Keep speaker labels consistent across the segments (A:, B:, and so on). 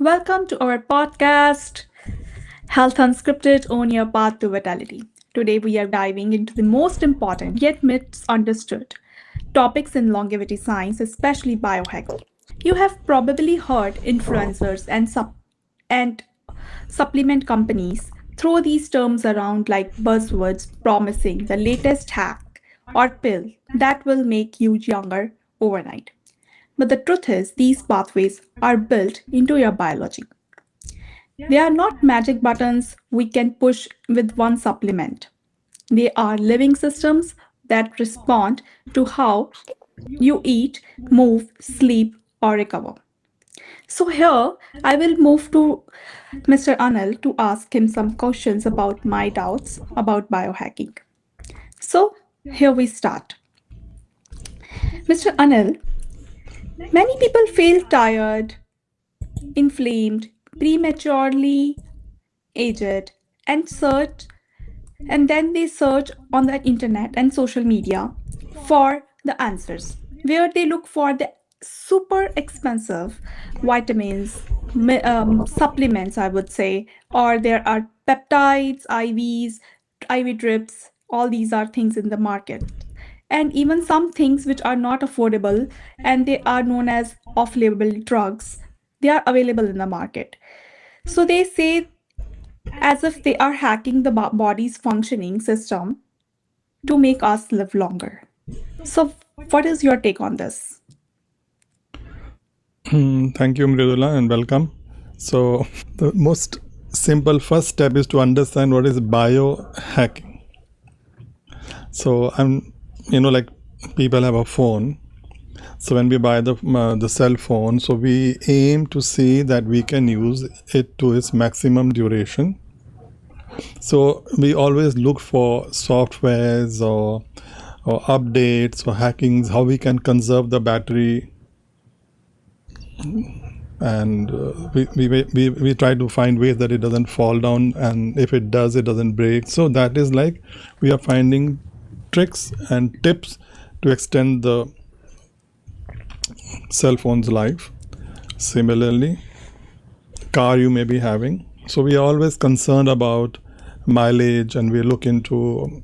A: Welcome to our podcast, Health Unscripted on Your Path to Vitality. Today, we are diving into the most important yet misunderstood topics in longevity science, especially biohacking. You have probably heard influencers and supplement companies throw these terms around like buzzwords promising the latest hack or pill that will make you younger overnight. But the truth is, these pathways are built into your biology. They are not magic buttons we can push with one supplement. They are living systems that respond to how you eat, move, sleep, or recover. So, here I will move to Mr. Anil to ask him some questions about my doubts about biohacking. So, here we start. Mr. Anil, many people feel tired, inflamed, prematurely aged, and search and then they search on the internet and social media for the answers where they look for the super expensive vitamins, supplements, I would say, or there are peptides, IV drips. All these are things in the market, and even some things which are not affordable and they are known as off-label drugs. They are available in the market. So they say as if they are hacking the body's functioning system to make us live longer. So, what is your take on this?
B: Thank you, Mridula, and welcome. So, the most simple first step is to understand what is biohacking. So, like people have a phone. So, when we buy the cell phone, so we aim to see that we can use it to its maximum duration. So, we always look for softwares or updates or hackings, how we can conserve the battery, and we try to find ways that it doesn't fall down, and if it does, it doesn't break. So that is like we are finding tricks and tips to extend the cell phone's life. Similarly, car you may be having, so we are always concerned about mileage, and we look into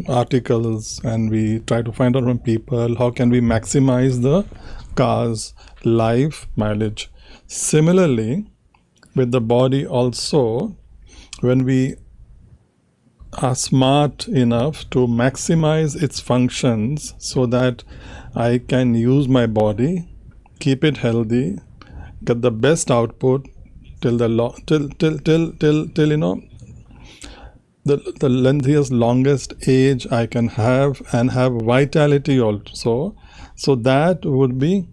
B: articles and we try to find out from people how can we maximize the car's life mileage. Similarly, with the body also, when we are smart enough to maximize its functions so that I can use my body, keep it healthy, get the best output till the the lengthiest, longest age I can have, and have vitality also. So that would be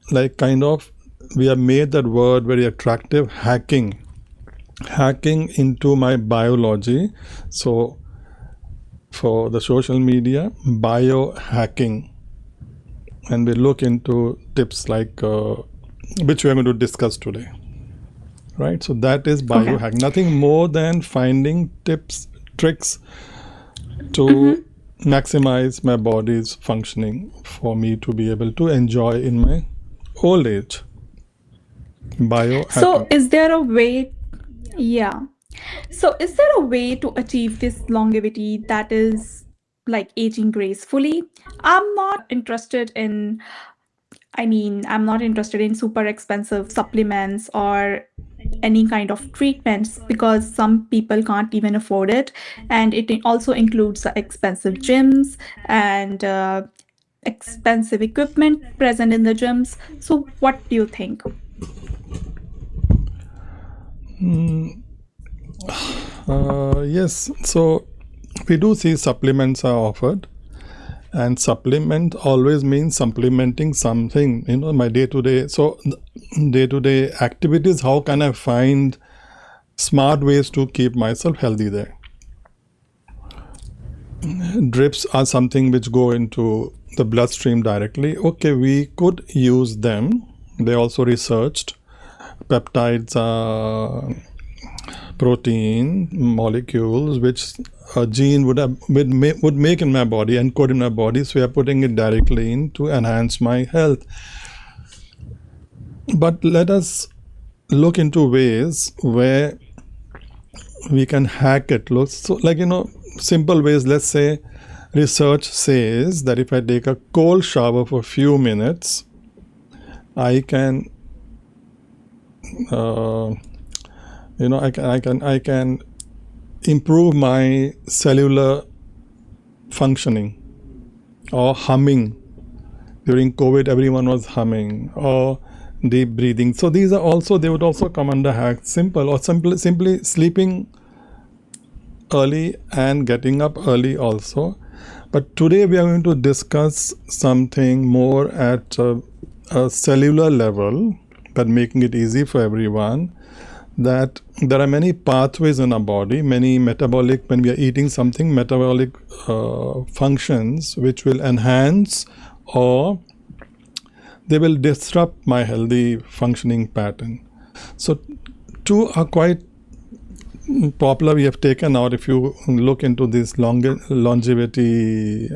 B: like kind of, we have made that word very attractive, hacking into my biology. So for the social media, biohacking, and we look into tips like which we are going to discuss today. Right, so that is biohacking. Nothing more than finding tips, tricks to maximize my body's functioning for me to be able to enjoy in my old age. Biohacking.
A: So, is there a way? Yeah. So, is there a way to achieve this longevity that is like aging gracefully? I'm not interested in I'm not interested in super expensive supplements or any kind of treatments because some people can't even afford it. And it also includes the expensive gyms and expensive equipment present in the gyms. So, what do you think?
B: Yes, so we do see supplements are offered, and supplement always means supplementing something, my day-to-day. So day-to-day activities, how can I find smart ways to keep myself healthy there? Drips are something which go into the bloodstream directly. Okay, we could use them. They also researched. Peptides are protein molecules which a gene would make in my body and code in my body, so we are putting it directly in to enhance my health. But let us look into ways where we can hack it. So, like, simple ways. Let's say research says that if I take a cold shower for a few minutes, I can, I can improve my cellular functioning, or humming. During COVID, everyone was humming, or deep breathing. So these are also, they would also come under hacks. Simple, or simply sleeping early and getting up early also. But today we are going to discuss something more at a cellular level, but making it easy for everyone, that there are many pathways in our body, many metabolic, when we are eating something, metabolic functions which will enhance or they will disrupt my healthy functioning pattern. So two are quite popular. We have taken out, if you look into these longevity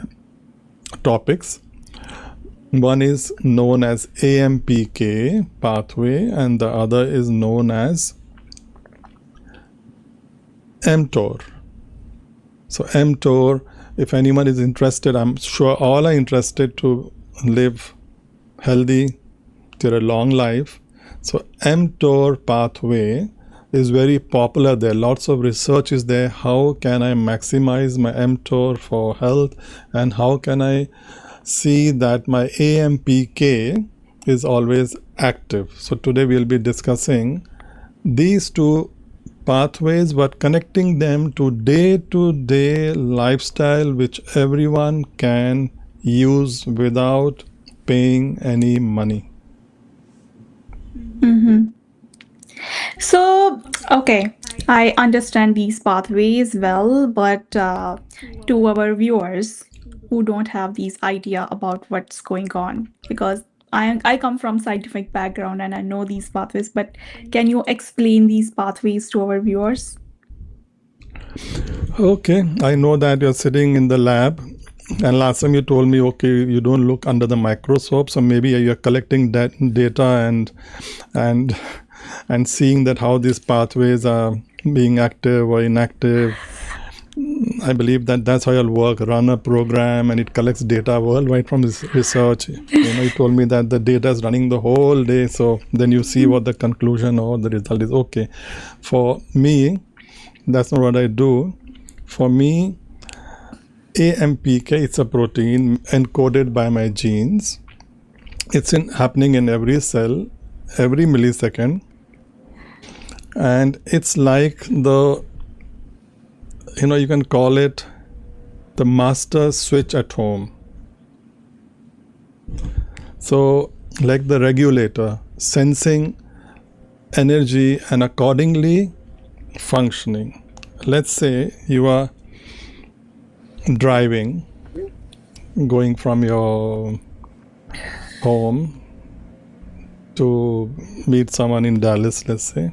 B: topics, one is known as AMPK pathway and the other is known as mTOR. So mTOR, if anyone is interested, I'm sure all are interested to live healthy to a long life. So mTOR pathway is very popular. There lots of research is there. How can I maximize my mTOR for health, and how can I see that my AMPK is always active? So today we'll be discussing these two pathways, but connecting them to day-to-day lifestyle which everyone can use without paying any money.
A: So, okay, I understand these pathways well, but to our viewers who don't have these idea about what's going on, because I come from scientific background and I know these pathways, but can you explain these pathways to our viewers?
B: Okay, I know that you're sitting in the lab, and last time you told me, okay, you don't look under the microscope, so maybe you're collecting that data and seeing that how these pathways are being active or inactive. I believe that that's how you'll work, run a program, and it collects data worldwide from this research. You told me that the data is running the whole day, so then you see what the conclusion or the result is. Okay, for me, that's not what I do. For me, AMPK, it's a protein encoded by my genes. It's happening in every cell, every millisecond. And it's like the, you can call it the master switch at home. So like the regulator, sensing energy and accordingly functioning. Let's say you are driving, going from your home to meet someone in Dallas, let's say,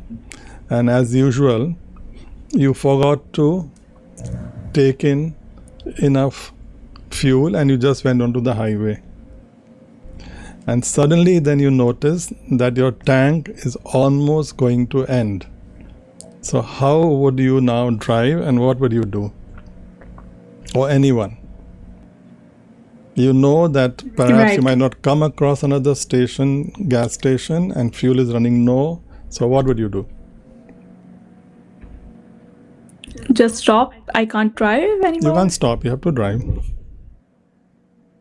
B: and as usual, you forgot to take in enough fuel and you just went onto the highway. And suddenly then you notice that your tank is almost going to end. So how would you now drive, and what would you do? Or anyone? You know that perhaps you might not come across another station, gas station, and fuel is running low. So what would you do?
A: Just stop. I can't drive anymore.
B: You can't stop. You have to drive.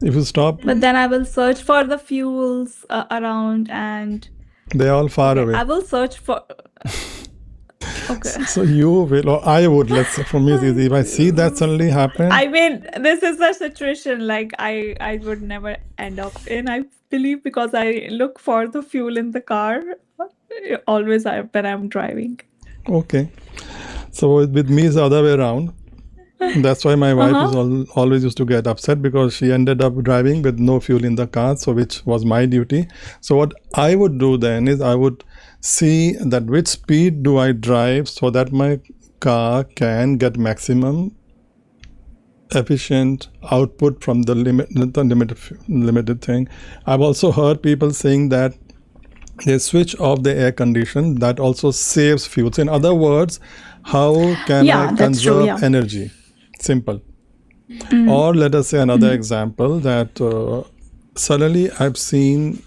B: If you stop,
A: but then I will search for the fuels around, and
B: they're all far away.
A: I will search for. Okay.
B: So you will, or I would, let's say, for me it's easy. If I see that suddenly happen.
A: I mean, this is a situation like I would never end up in, I believe, because I look for the fuel in the car always when I'm driving.
B: Okay. So with me it's the other way around. That's why my wife is always used to get upset, because she ended up driving with no fuel in the car, so which was my duty. So what I would do then is I would see that which speed do I drive so that my car can get maximum efficient output from the limited thing. I've also heard people saying that they switch off the air condition. That also saves fuel. So in other words, how can I
A: Yeah, that's true.
B: conserve
A: Yeah.
B: energy? Simple. Or let us say another example, that suddenly I've seen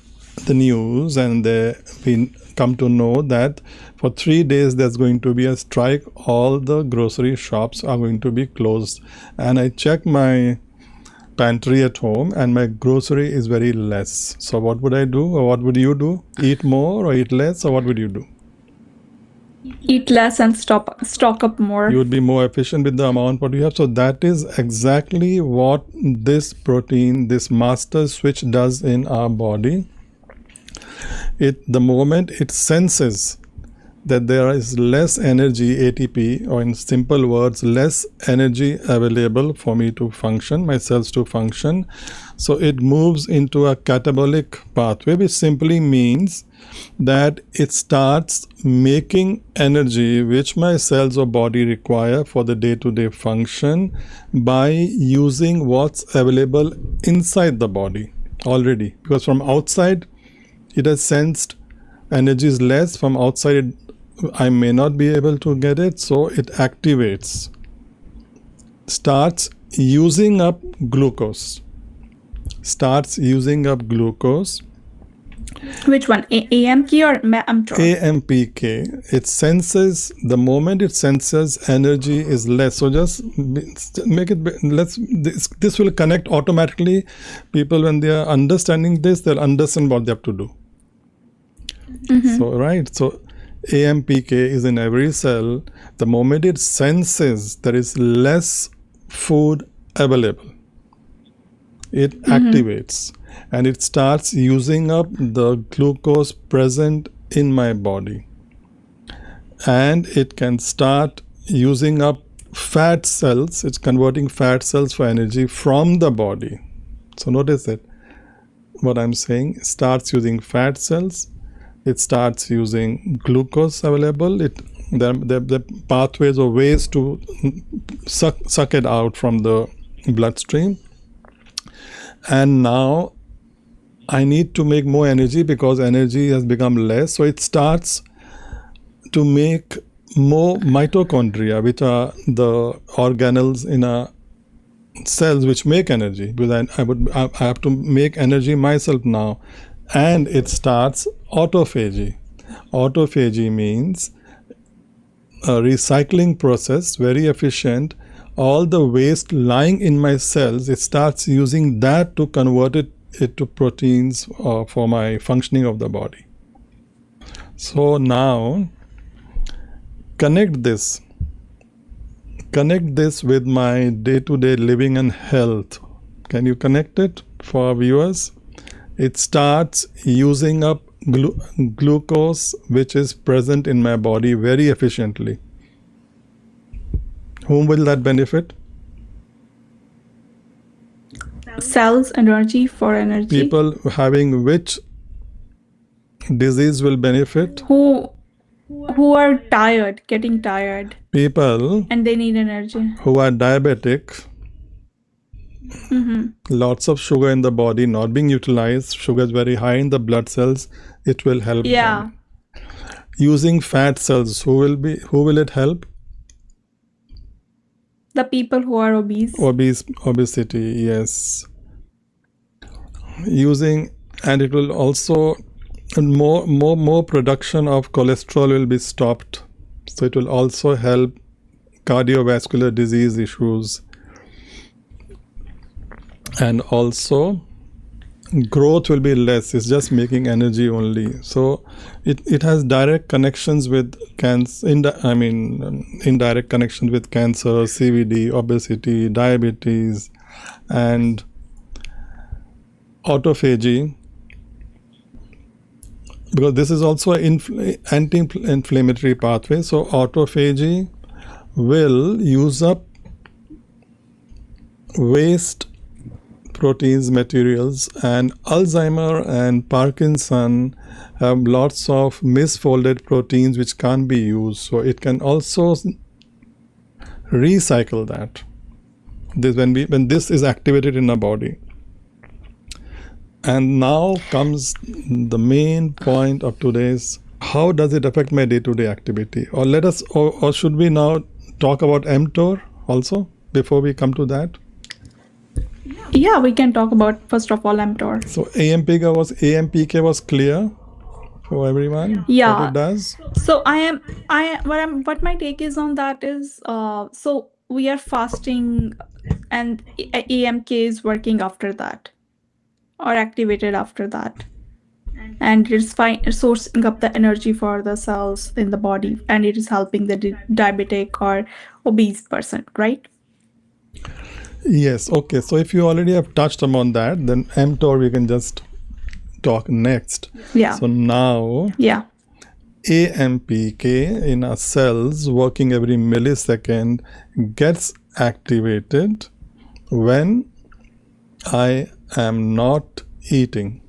B: the news and we come to know that for 3 days there's going to be a strike. All the grocery shops are going to be closed. And I check my pantry at home and my grocery is very less. So what would I do, or what would you do? Eat more or eat less, or what would you do?
A: Eat less and stock up more.
B: You would be more efficient with the amount what you have. So that is exactly what this protein, this master switch, does in our body. The moment it senses that there is less energy, ATP, or in simple words, less energy available for me to function, my cells to function, so it moves into a catabolic pathway, which simply means that it starts making energy which my cells or body require for the day-to-day function by using what's available inside the body already. Because from outside, it has sensed energy is less. From outside, I may not be able to get it, so it activates, starts using up glucose.
A: Which one? AMK or mTOR?
B: AMPK. It senses, the moment it senses energy is less. So just make it, this will connect automatically. People, when they are understanding this, they'll understand what they have to do. So, right. So AMPK is in every cell. The moment it senses there is less food available, it activates and it starts using up the glucose present in my body. And it can start using up fat cells. It's converting fat cells for energy from the body. So notice that what I'm saying, it starts using fat cells. It starts using glucose available. The pathways or ways to suck it out from the bloodstream. And now I need to make more energy because energy has become less. So it starts to make more mitochondria, which are the organelles in our cells which make energy. Because I have to make energy myself now. And it starts autophagy. Autophagy means a recycling process, very efficient. All the waste lying in my cells, it starts using that to convert it into proteins for my functioning of the body. So now connect this with my day-to-day living and health. Can you connect it for our viewers? It starts using up glucose which is present in my body very efficiently. Whom will that benefit?
A: Cells, energy for energy.
B: People having which disease will benefit?
A: Who are tired, getting tired.
B: People
A: and they need energy.
B: Who are diabetic, lots of sugar in the body not being utilized, sugar is very high in the blood cells, it will help them. Using fat cells, who will it help?
A: The people who are obese.
B: Obesity, yes. Using, and it will also, more production of cholesterol will be stopped. So it will also help cardiovascular disease issues. And also growth will be less. It's just making energy only. So it has direct connections with cancer, indirect connections with cancer, CVD, obesity, diabetes, and autophagy, because this is also an anti-inflammatory pathway. So autophagy will use up waste proteins, materials, and Alzheimer and Parkinson have lots of misfolded proteins which can't be used. So it can also recycle that. When this is activated in our body. And now comes the main point of today's, how does it affect my day-to-day activity? Or let us, or should we now talk about mTOR also before we come to that?
A: Yeah, we can talk about first of all mTOR.
B: So AMPK was clear for everyone what
A: Yeah.
B: it does.
A: So what my take is on that is so we are fasting and AMK is working after that or activated after that. And it's sourcing up the energy for the cells in the body, and it is helping the diabetic or obese person, right?
B: Yes, okay. So if you already have touched upon that, then mTOR we can just talk next.
A: Yeah.
B: So now
A: Yeah.
B: AMPK in our cells working every millisecond gets activated when I am not eating.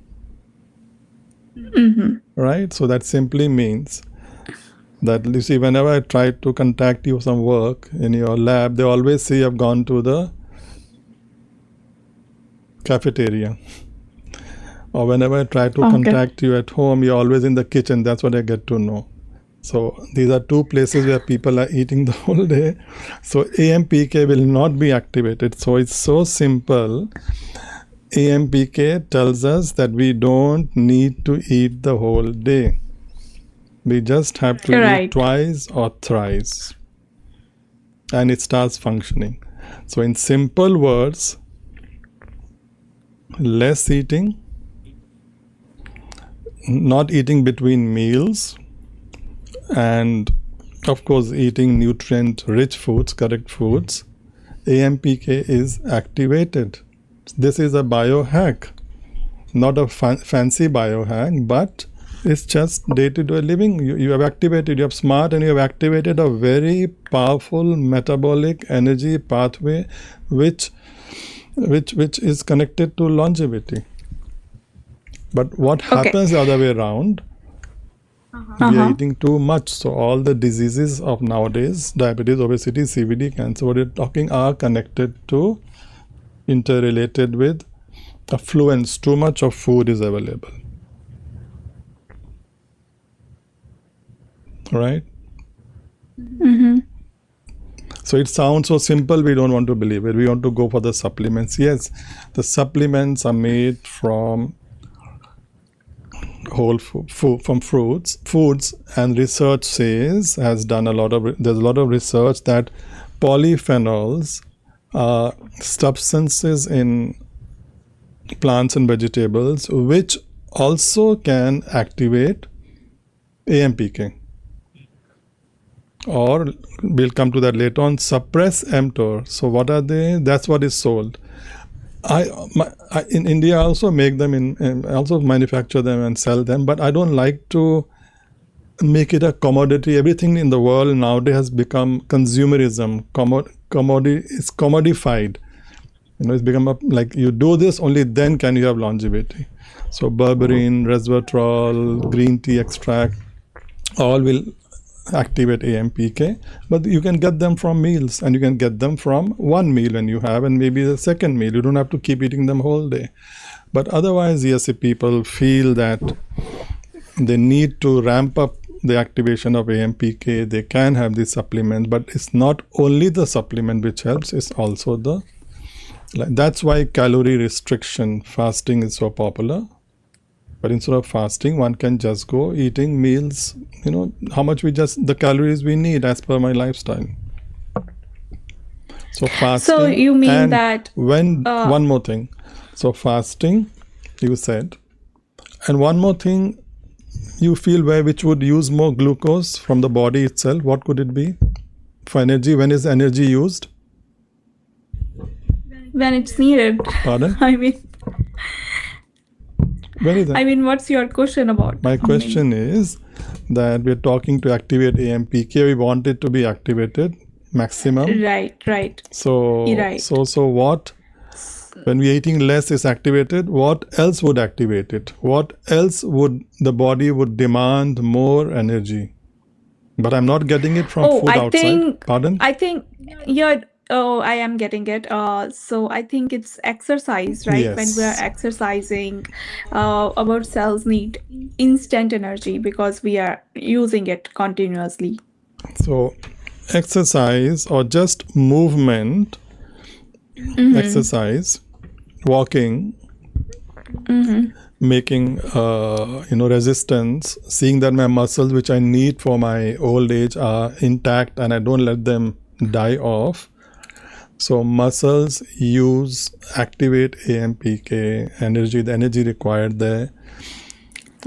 B: Right? So that simply means that, you see, whenever I try to contact you some work in your lab, they always say I've gone to the cafeteria. Or whenever I try to contact you at home, you're always in the kitchen. That's what I get to know. So these are two places where people are eating the whole day. So AMPK will not be activated. So it's so simple. AMPK tells us that we don't need to eat the whole day. We just have to eat twice or thrice. And it starts functioning. So in simple words, less eating, not eating between meals, and of course eating nutrient-rich foods, correct foods, AMPK is activated. This is a biohack, not a fancy biohack, but it's just day-to-day living. You have activated, you have smart, and you have activated a very powerful metabolic energy pathway which is connected to longevity. But what happens the other way around, we are eating too much. So all the diseases of nowadays, diabetes, obesity, CVD, cancer, what we're talking are connected to, interrelated with affluence. Too much of food is available. Right? So it sounds so simple, we don't want to believe it. We want to go for the supplements. Yes, the supplements are made from whole from foods, and research says, there's a lot of research that polyphenols are substances in plants and vegetables which also can activate AMPK, or we'll come to that later on, suppress mTOR. So what are they? That's what is sold. In India I also make them, I also manufacture them and sell them, but I don't like to make it a commodity. Everything in the world nowadays has become consumerism. It's commodified. It's become like you do this, only then can you have longevity. So berberine, resveratrol, green tea extract, all will activate AMPK, but you can get them from meals, and you can get them from one meal when you have, and maybe the second meal. You don't have to keep eating them whole day. But otherwise, yes, if people feel that they need to ramp up the activation of AMPK, they can have this supplement. But it's not only the supplement which helps, it's also that's why calorie restriction, fasting is so popular. But instead of fasting, one can just go eating meals, how much the calories we need as per my lifestyle. So fasting.
A: So you mean that
B: one more thing. So fasting, you said, and one more thing, you feel which would use more glucose from the body itself. What could it be for energy? When is energy used?
A: When it's needed.
B: Pardon?
A: What's your question about?
B: My question is that we're talking to activate AMPK. We want it to be activated maximum.
A: Right.
B: So what? When we're eating less is activated, what else would activate it? What else would the body demand more energy? But I'm not getting it from food outside. Pardon?
A: I think you're Oh, I am getting it. So I think it's exercise, right? When we are
B: Yes.
A: exercising, our cells need instant energy because we are using it continuously.
B: So exercise or just movement,
A: Mm-hmm.
B: exercise, walking,
A: Mm-hmm.
B: making resistance, seeing that my muscles which I need for my old age are intact and I don't let them die off. So muscles activate AMPK energy, the energy required there,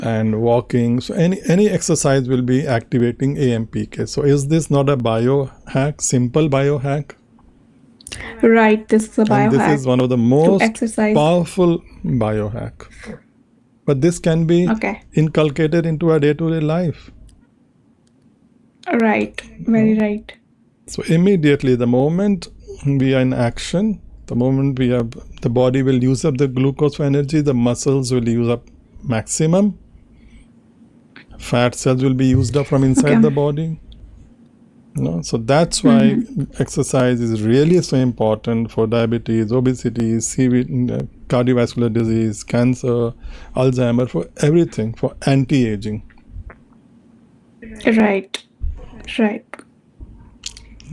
B: and walking. So any exercise will be activating AMPK. So is this not a biohack, simple biohack?
A: Right, this is a
B: And this is
A: biohack
B: one of the
A: to
B: most
A: exercise.
B: powerful biohack. But this can be
A: Okay,
B: inculcated into our day-to-day life.
A: right, very right.
B: So immediately, the moment we are in action, the moment the body will use up the glucose for energy, the muscles will use up maximum. Fat cells will be used up from inside
A: Okay.
B: the body. So that's why exercise is really so important for diabetes, obesity, cardiovascular disease, cancer, Alzheimer, for everything, for anti-aging.
A: Right, right.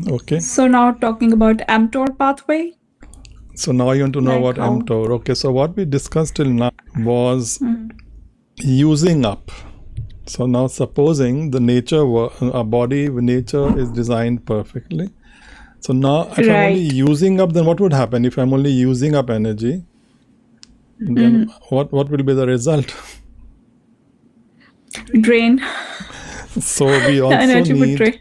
B: Okay.
A: So now talking about mTOR pathway,
B: So now you want to know
A: like
B: about
A: how.
B: mTOR. Okay, so what we discussed till now was
A: Mhm.
B: using up. So now supposing our body, nature is designed perfectly. So now if I'm only
A: Right.
B: using up, then what would happen? If I'm only using up energy, then what will be the result?
A: Drain.
B: So we
A: The
B: also
A: energy would
B: need
A: drain.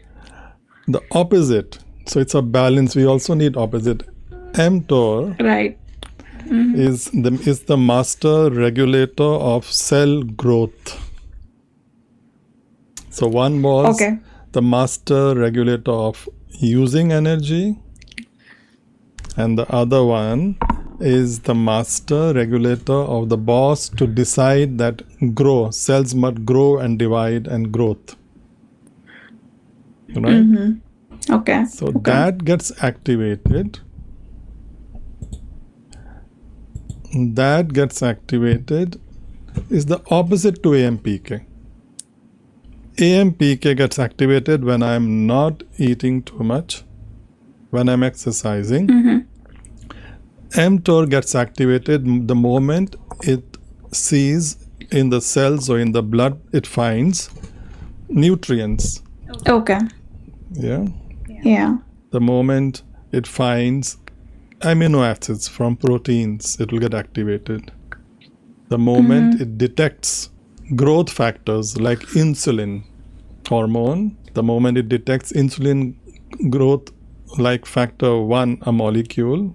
B: the opposite. So it's a balance. We also need opposite. mTOR
A: Right.
B: is the master regulator of cell growth. So one was
A: Okay.
B: the master regulator of using energy, and the other one is the master regulator of the boss to decide that cells must grow and divide and growth. Right?
A: Okay.
B: So
A: Okay.
B: that gets activated. That gets activated is the opposite to AMPK. AMPK gets activated when I'm not eating too much, when I'm exercising. mTOR gets activated the moment it sees in the cells or in the blood, it finds nutrients.
A: Okay.
B: Yeah.
A: Yeah.
B: The moment it finds amino acids from proteins, it will get activated. The moment it detects growth factors like insulin hormone, the moment it detects insulin growth like factor 1, a molecule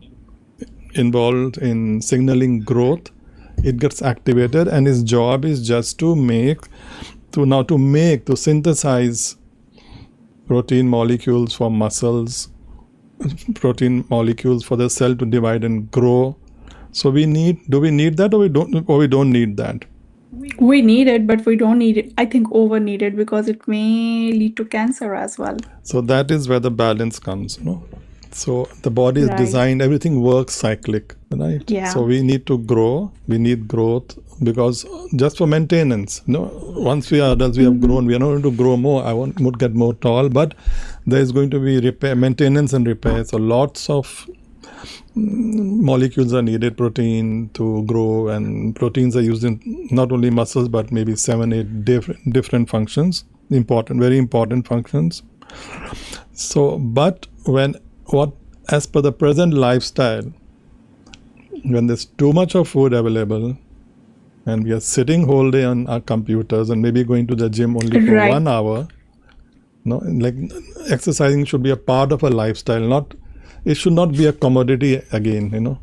B: involved in signaling growth, it gets activated, and its job is just to synthesize protein molecules for muscles, protein molecules for the cell to divide and grow. So do we need that, or we don't need that?
A: We need it, but we don't need it. I think over need it because it may lead to cancer as well.
B: So that is where the balance comes, So the body is
A: Right.
B: designed, everything works cyclic, right?
A: Yeah.
B: So we need to grow, we need growth, because just for maintenance, once we are adults, we have grown, we are not going to grow more. I would get more tall, but there is going to be maintenance and repair. So lots of molecules are needed, protein to grow, and proteins are used in not only muscles but maybe 7-8 different functions, very important functions. So but as per the present lifestyle, when there's too much of food available and we are sitting whole day on our computers and maybe going to the gym only for
A: Right.
B: 1 hour, like exercising should be a part of a lifestyle, it should not be a commodity again,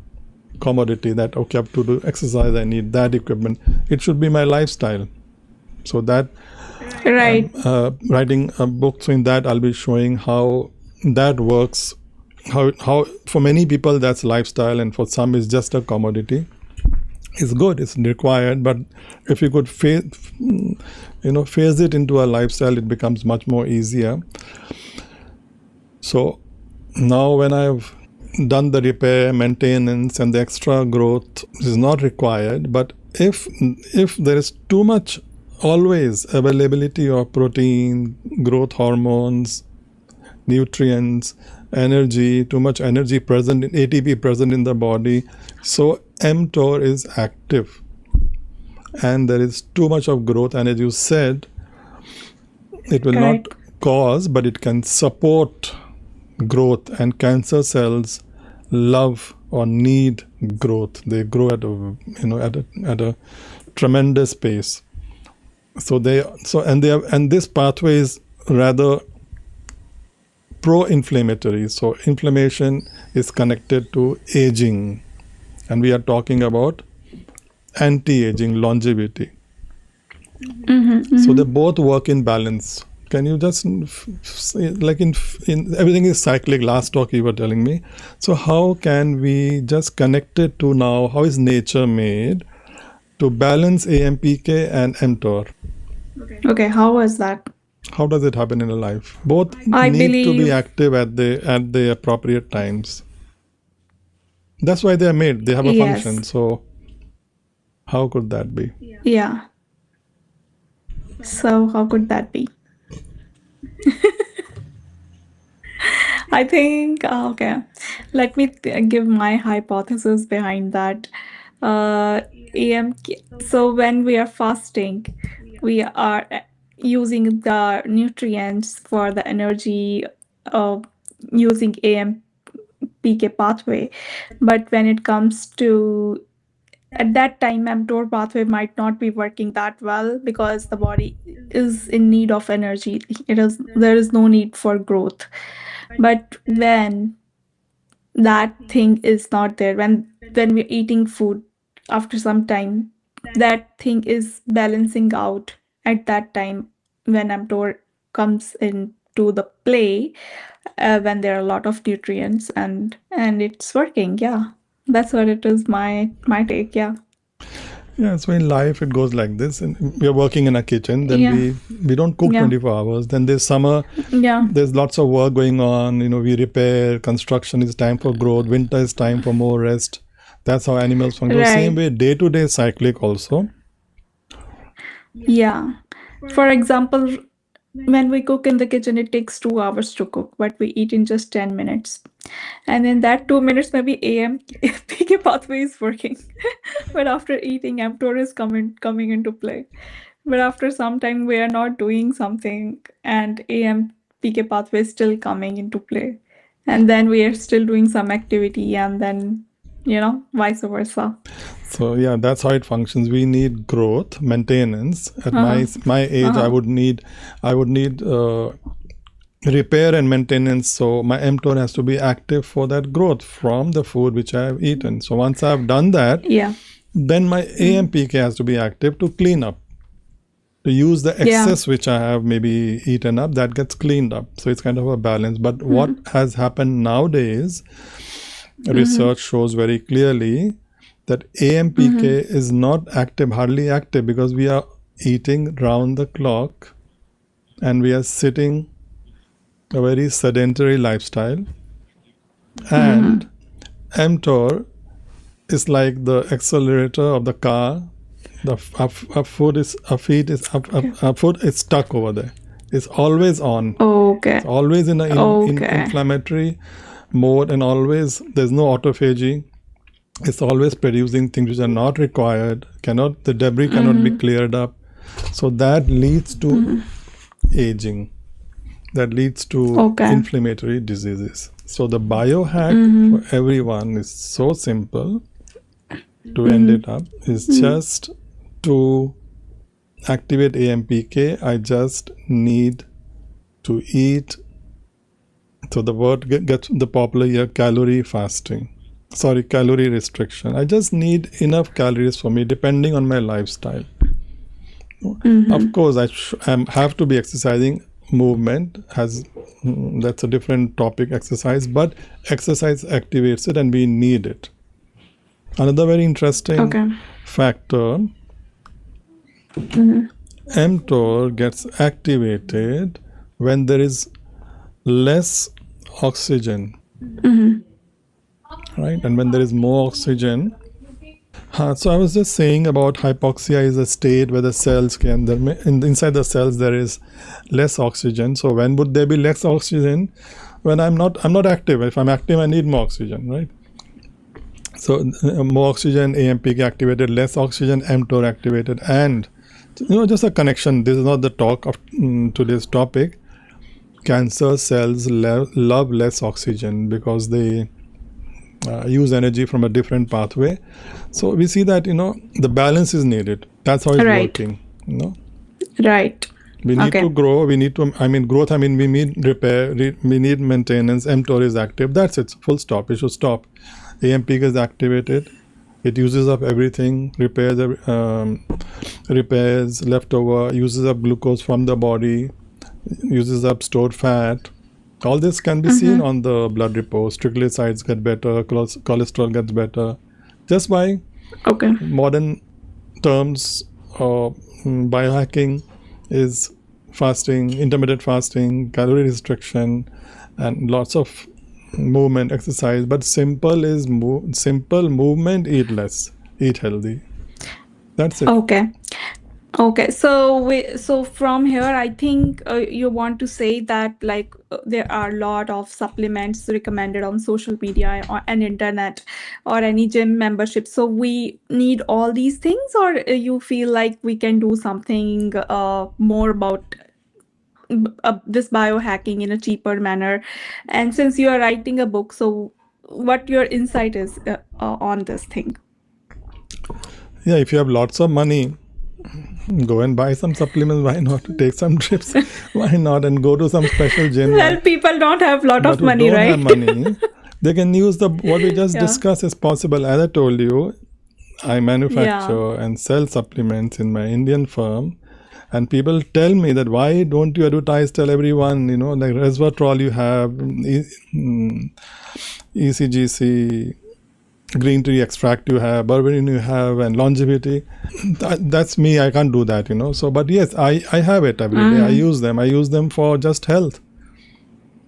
B: commodity that, okay, I have to do exercise, I need that equipment. It should be my lifestyle. So that
A: Right.
B: writing a book, so in that I'll be showing how that works, how for many people that's lifestyle, and for some it's just a commodity. It's good, it's required, but if you could phase it into a lifestyle, it becomes much more easier. So now when I've done the repair, maintenance, and the extra growth is not required. But if there is too much always availability of protein, growth hormones, nutrients, energy, too much energy present in ATP present in the body, so mTOR is active and there is too much of growth, and as you said, it will not cause, but it can support growth, and cancer cells love or need growth. They grow at a tremendous pace. And this pathway is rather pro-inflammatory. So inflammation is connected to aging, and we are talking about anti-aging, longevity. So they both work in balance. Can you just like in everything is cyclic? Last talk you were telling me. So how can we just connect it to now? How is nature made to balance AMPK and mTOR?
A: Okay, how was that?
B: How does it happen in a life? Both
A: I
B: need to be
A: believe-
B: active at the appropriate times. That's why they are made. They have a
A: Yes.
B: function. So how could that be?
A: Yeah. So how could that be? I think, okay, let me give my hypothesis behind that. AMK, so when we are fasting, we are using the nutrients for the energy using AMPK pathway. But when it comes to at that time, mTOR pathway might not be working that well because the body is in need of energy. There is no need for growth. But when that thing is not there, when we're eating food after some time, that thing is balancing out at that time when mTOR comes into the play, when there are a lot of nutrients and it's working. Yeah, that's what it is. My take. Yeah.
B: Yeah, so in life it goes like this. And we are working in a kitchen, then
A: Yeah.
B: we don't cook
A: Yeah.
B: 24 hours. Then there's summer,
A: Yeah.
B: there's lots of work going on. We repair, construction is time for growth, winter is time for more rest. That's how animals function.
A: Right.
B: Same way, day to day cyclic also.
A: Yeah. For example, when we cook in the kitchen, it takes 2 hours to cook, but we eat in just 10 minutes. And in that 2 minutes, maybe AMPK pathway is working. But after eating, mTOR is coming into play. But after some time, we are not doing something, and AMPK pathway is still coming into play. And then we are still doing some activity, and then, vice versa.
B: So yeah, that's how it functions. We need growth, maintenance. At my age, I would need repair and maintenance. So my mTOR has to be active for that growth from the food which I have eaten. So once I've done that,
A: Yeah.
B: then my AMPK has to be active to clean up, to use the excess which I have maybe eaten up, that gets cleaned up. So it's kind of a balance. But what has happened nowadays, research shows very clearly that AMPK is not active, hardly active, because we are eating round the clock and we are sitting a very sedentary lifestyle. And mTOR is like the accelerator of the car. Our foot is stuck over there. It's always on.
A: Okay.
B: It's always in an inflammatory mode, and always there's no autophagy. It's always producing things which are not required. The debris cannot be cleared up. So that leads to aging. That leads to inflammatory diseases. So the biohack for everyone is so simple to end it up. Is just to activate AMPK. I just need to eat. So the word gets the popular here, calorie restriction. I just need enough calories for me depending on my lifestyle. Of course, I have to be exercising. Movement that's a different topic, exercise, but exercise activates it and we need it. Another very interesting factor, mTOR gets activated when there is less oxygen right? And when there is more oxygen, so I was just saying about hypoxia is a state where the cells can, inside the cells there is less oxygen. So when would there be less oxygen? When I'm not active. If I'm active, I need more oxygen, right? So more oxygen, AMPK activated, less oxygen, mTOR activated, and just a connection. This is not the talk of today's topic. Cancer cells love less oxygen because they use energy from a different pathway. So we see that the balance is needed. That's how it's working.
A: Right.
B: We need to grow. We need to. Growth. We need repair. We need maintenance. mTOR is active. That's it. Full stop. It should stop. AMPK is activated. It uses up everything. Repairs leftover. Uses up glucose from the body. Uses up stored fat. All this can be seen on the blood reports. Triglycerides get better. Cholesterol gets better. Just by modern terms, biohacking is fasting, intermittent fasting, calorie restriction, and lots of movement, exercise. But simple is simple movement. Eat less. Eat healthy. That's it.
A: Okay, so from here, I think you want to say that there are a lot of supplements recommended on social media or an internet or any gym membership. So we need all these things, or you feel like we can do something more about this biohacking in a cheaper manner? And since you are writing a book, so what your insight is on this thing?
B: Yeah, if you have lots of money, go and buy some supplements. Why not? Take some trips. Why not? And go to some special gym.
A: Well, people don't have a lot of money,
B: don't
A: right?
B: have money. They can use what we just discussed is possible. As I told you, I manufacture and sell supplements in my Indian firm. And people tell me that, why don't you advertise, tell everyone, like resveratrol you have, ECGC, green tea extract you have, berberine you have, and longevity. That's me. I can't do that, So, but yes, I have it every day. I use them. I use them for just health.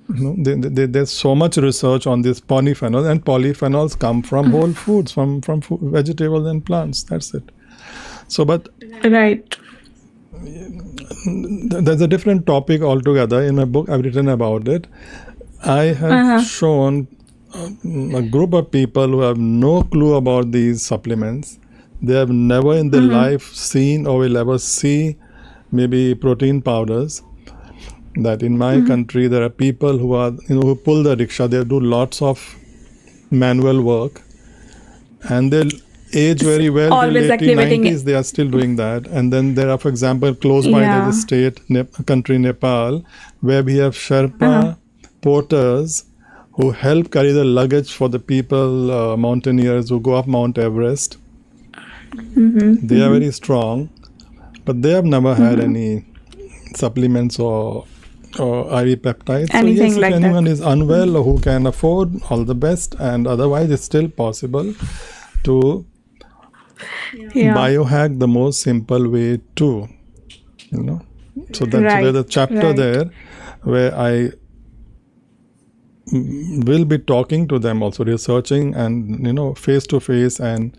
B: There's so much research on this polyphenols, and polyphenols come from whole foods, from vegetables and plants. That's it. So, but
A: right.
B: There's a different topic altogether. In my book, I've written about it. I have shown a group of people who have no clue about these supplements. They have never in their life seen or will ever see maybe protein powders. That in my country there are people who are who pull the rickshaw. They do lots of manual work, and they age very well.
A: Always
B: till late
A: activating
B: 90s, they are still doing that. And then there are, for example, close by there's a state, country Nepal, where we have Sherpa porters who help carry the luggage for the people, mountaineers who go up Mount Everest. They are very strong, but they have never had any supplements or IV peptides.
A: Anything
B: so yes, if anyone is unwell or who can afford, all the best. And otherwise, it's still possible to biohack the most simple way too. So that's there's a chapter there where I will be talking to them, also researching and face to face and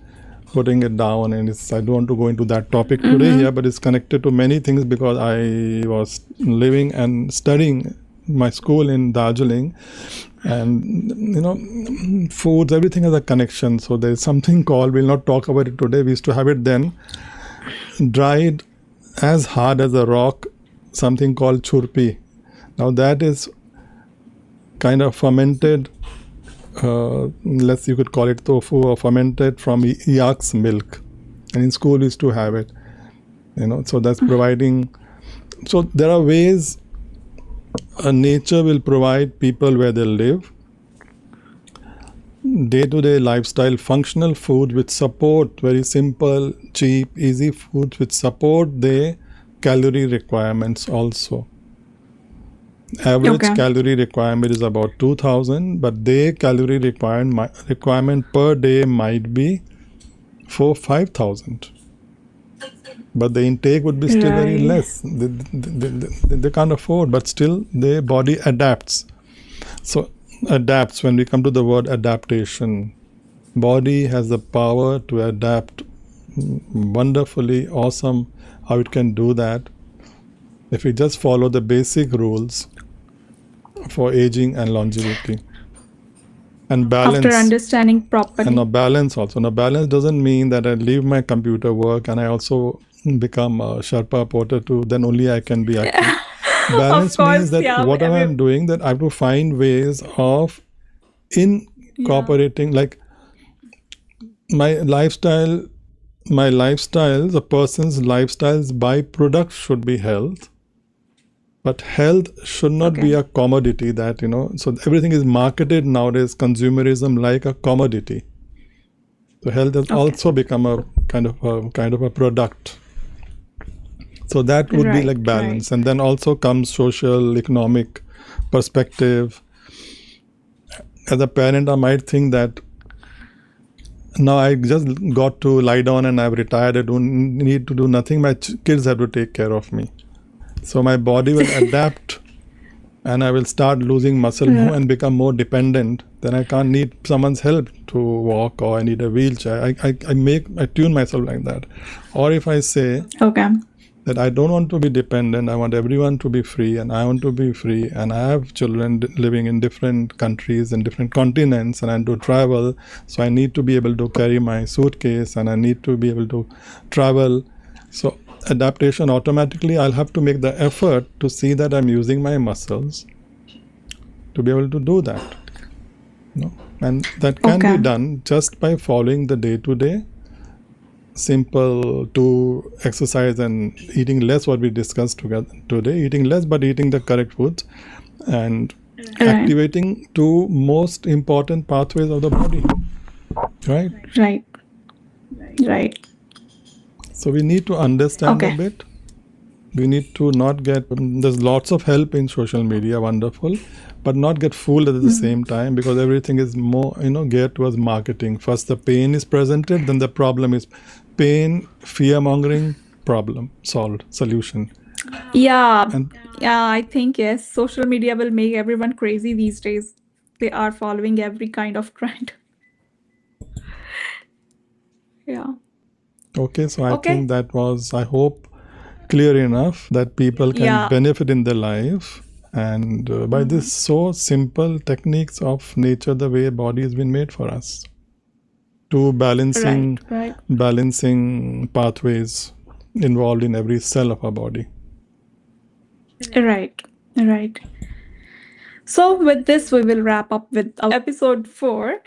B: putting it down. And I don't want to go into that topic today here, but it's connected to many things because I was living and studying my school in Darjeeling, and foods, everything has a connection. So there's something called, we'll not talk about it today, we used to have it then, dried as hard as a rock, something called churpi. Now that is kind of fermented, you could call it tofu, or fermented from yak's milk. And in school we used to have it, so that's providing. So there are ways nature will provide people where they live, day-to-day lifestyle, functional food which support, very simple, cheap, easy foods which support their calorie requirements also. Average calorie requirement is about 2000, but their calorie requirement per day might be 4,000-5,000. But the intake would be still very less. They can't afford, but still their body adapts. So adapts, when we come to the word adaptation, Body has the power to adapt wonderfully, awesome how it can do that if we just follow the basic rules for aging and longevity. And balance.
A: After understanding properly.
B: And a balance also. Now, balance doesn't mean that I leave my computer work and I also become a Sherpa porter too, then only I can be active. Balance means that whatever I'm doing, that I have to find ways of incorporating, like my lifestyle, the person's lifestyle's byproduct should be health. But health should not be a commodity that, so everything is marketed nowadays, consumerism, like a commodity. So health has also become a kind of a product. So that would be like balance. And then also comes social, economic perspective. As a parent, I might think that now I just got to lie down and I've retired. I don't need to do nothing. My kids have to take care of me. So my body will adapt and I will start losing muscle more and become more dependent. Then I can't need someone's help to walk, or I need a wheelchair. I tune myself like that. Or if I say that I don't want to be dependent, I want everyone to be free, and I want to be free, and I have children living in different countries and different continents, and I do travel, so I need to be able to carry my suitcase and I need to be able to travel. So adaptation, automatically I'll have to make the effort to see that I'm using my muscles to be able to do that. And that can be done just by following the day-to-day simple to exercise and eating less, what we discussed today, eating less but eating the correct foods, and activating two most important pathways of the body.
A: Right.
B: So we need to understand a bit. We need to not get, there's lots of help in social media, wonderful, but not get fooled at the same time, because everything is more, geared towards marketing. First the pain is presented, then the problem is pain, fear-mongering, problem solved, solution.
A: I think yes, social media will make everyone crazy these days. They are following every kind of trend.
B: Okay, so I think that was, I hope, clear enough that people can benefit in their life, and by this so simple techniques of nature, the way body has been made for us, to balancing pathways involved in every cell of our body.
A: Right. So with this, we will wrap up with episode 4.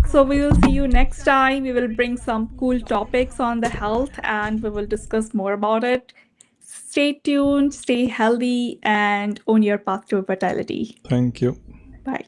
A: So we will see you next time. We will bring some cool topics on the health and we will discuss more about it. Stay tuned, stay healthy, and own your path to vitality.
B: Thank you.
A: Bye.